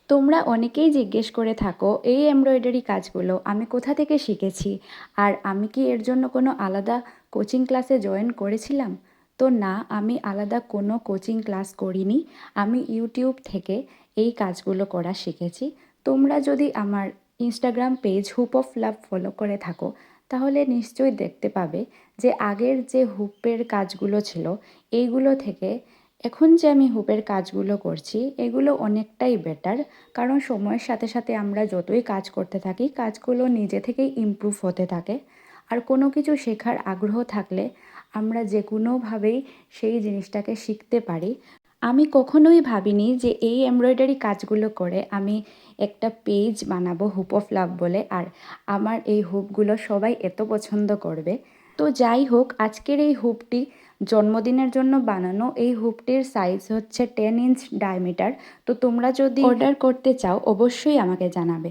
তোমরা অনেকেই জিজ্ঞেস করে থাকো এই এমব্রয়ডারি কাজগুলো আমি কোথা থেকে শিখেছি, আর আমি কি এর জন্য কোনো আলাদা কোচিং ক্লাসে জয়েন করেছিলাম? তো না, আমি আলাদা কোনো কোচিং ক্লাস করিনি। আমি ইউটিউব থেকে এই কাজগুলো করা শিখেছি। তোমরা যদি আমার Instagram page Hoop of love follow করে থাকো, তাহলে নিশ্চয়ই দেখতে পাবে যে আগের যে হুপের কাজগুলো ছিল, এইগুলো থেকে এখন যে আমি হুপের কাজগুলো করছি এগুলো অনেকটাই বেটার। কারণ সময়ের সাথে সাথে আমরা যতই কাজ করতে থাকি, কাজগুলো নিজে থেকেই ইমপ্রুভ হতে থাকে। আর কোনো কিছু শেখার আগ্রহ থাকলে আমরা যে কোনোভাবেই সেই জিনিসটাকে শিখতে পারি। আমি কখনোই ভাবিনি যে এই এমব্রয়ডারি কাজগুলো করে আমি একটা পেজ বানাবো হুপ অফ লাভ বলে, আর আমার এই হুপগুলো সবাই এত পছন্দ করবে। তো যাই হোক, আজকের এই হুপটি জন্মদিনের জন্য বানানো। এই হুপটির সাইজ হচ্ছে 10 ইঞ্চ ডায়ামিটার। তো তোমরা যদি অর্ডার করতে চাও অবশ্যই আমাকে জানাবে।